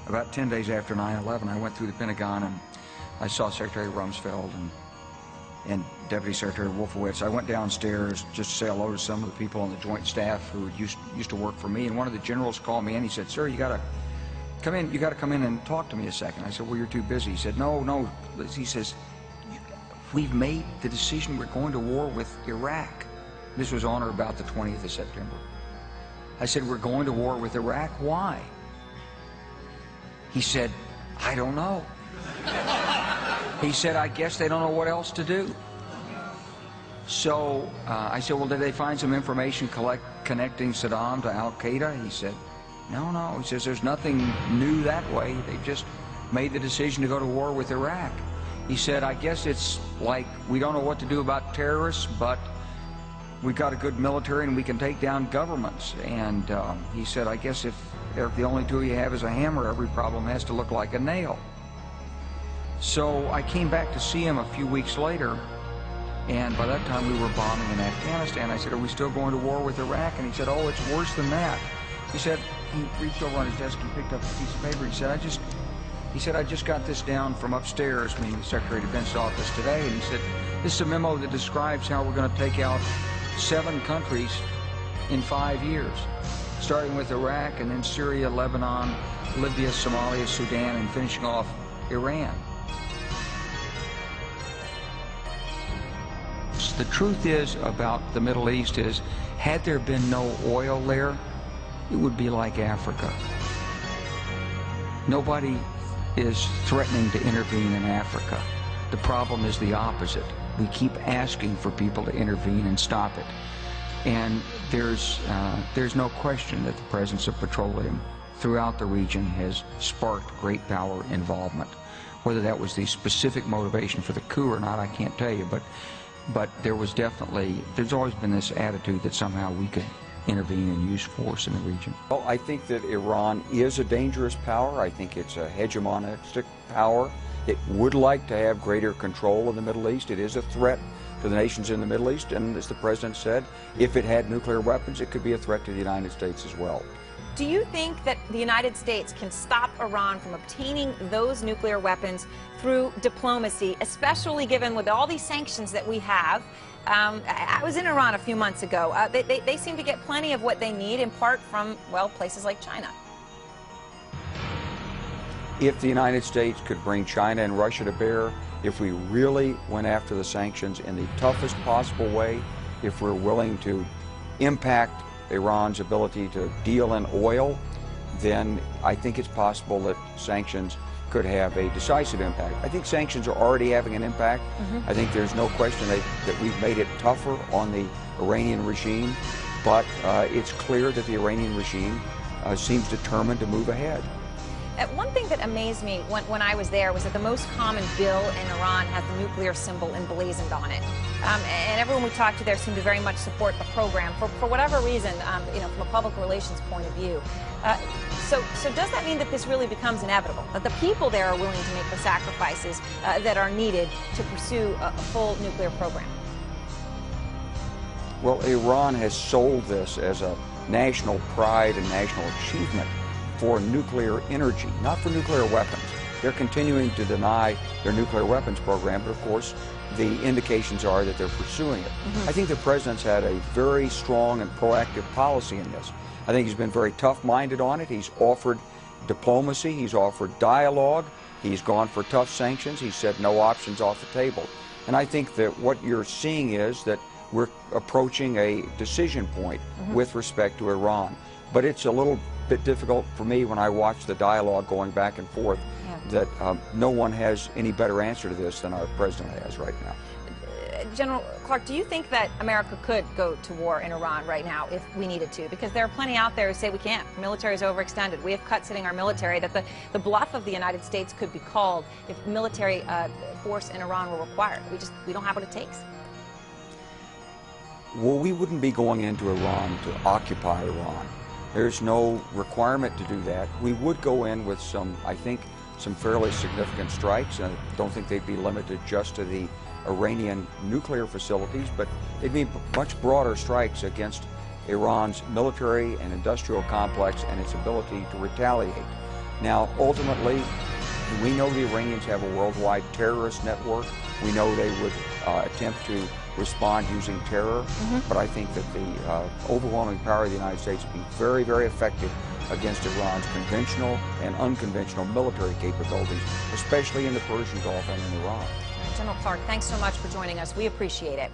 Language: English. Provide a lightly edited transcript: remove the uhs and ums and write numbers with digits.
about 10 days after 9/11, I went through the Pentagon and I saw Secretary Rumsfeld and Deputy Secretary Wolfowitz. I went downstairs just to say hello to some of the people on the Joint Staff who used to work for me, and one of the generals called me in. He said, "Sir, you got to come in and talk to me a second." I said, "Well, you're too busy." He said, "No." He says, "We've made the decision. We're going to war with Iraq." This was on or about the 20th of September. I said, "We're going to war with Iraq. Why?" He said, "I don't know." He said, "I guess they don't know what else to do." So I said, "Well, did they find some information connecting Saddam to Al-Qaeda?" He said, No. He says, "There's nothing new that way. They've just made the decision to go to war with Iraq." He said, "I guess it's like we don't know what to do about terrorists, but we've got a good military and we can take down governments." And he said, "I guess if the only tool you have is a hammer, every problem has to look like a nail." So I came back to see him a few weeks later, and by that time we were bombing in Afghanistan. I said, "Are we still going to war with Iraq?" And he said, "Oh, it's worse than that." He said, he reached over on his desk and picked up a piece of paper. He said, I just got this down from upstairs, meaning the Secretary of Defense's office today, and he said, "This is a memo that describes how we're going to take out 7 countries in 5 years, starting with Iraq and then Syria, Lebanon, Libya, Somalia, Sudan, and finishing off Iran." The truth is about the Middle East is, had there been no oil there, it would be like Africa. Nobody is threatening to intervene in Africa. The problem is the opposite. We keep asking for people to intervene and stop it. And there's no question that the presence of petroleum throughout the region has sparked great power involvement. Whether that was the specific motivation for the coup or not, I can't tell you, but there's always been this attitude that somehow we could intervene and use force in the region. Well, I think that Iran is a dangerous power. I think it's a hegemonistic power. It would like to have greater control in the Middle East. It is a threat to the nations in the Middle East, and as the President said, if it had nuclear weapons, it could be a threat to the United States as well. Do you think that the United States can stop Iran from obtaining those nuclear weapons through diplomacy, especially given with all these sanctions that we have? I was in Iran a few months ago. They seem to get plenty of what they need, in part from, well, places like China. If the United States could bring China and Russia to bear, if we really went after the sanctions in the toughest possible way, if we're willing to impact Iran's ability to deal in oil, then I think it's possible that sanctions could have a decisive impact. I think sanctions are already having an impact. I think there's no question that we've made it tougher on the Iranian regime, but it's clear that the Iranian regime seems determined to move ahead. One thing that amazed me when I was there was that the most common bill in Iran has the nuclear symbol emblazoned on it. And everyone we talked to there seemed to very much support the program for whatever reason, from a public relations point of view. So does that mean that this really becomes inevitable, that the people there are willing to make the sacrifices that are needed to pursue a full nuclear program? Well, Iran has sold this as a national pride and national achievement for nuclear energy, not for nuclear weapons. They're continuing to deny their nuclear weapons program, but of course the indications are that they're pursuing it. I think the President's had a very strong and proactive policy in this. I think he's been very tough-minded on it. He's offered diplomacy, he's offered dialogue, he's gone for tough sanctions, he said no options off the table. And I think that what you're seeing is that we're approaching a decision point with respect to Iran. But it's a little bit difficult for me when I watch the dialogue going back and forth that no one has any better answer to this than our President has right now. General Clark, do you think that America could go to war in Iran right now if we needed to? Because there are plenty out there who say we can't. The military is overextended. We have cuts hitting our military, that the bluff of the United States could be called if military force in Iran were required. We don't have what it takes. Well, we wouldn't be going into Iran to occupy Iran. There's no requirement to do that. We would go in with some fairly significant strikes. I don't think they'd be limited just to the Iranian nuclear facilities, but they'd be much broader strikes against Iran's military and industrial complex and its ability to retaliate. Now, ultimately, we know the Iranians have a worldwide terrorist network. We know they would attempt to respond using terror, but I think that the overwhelming power of the United States would be very, very effective against Iran's conventional and unconventional military capabilities, especially in the Persian Gulf and in Iran. General Clark, thanks so much for joining us. We appreciate it.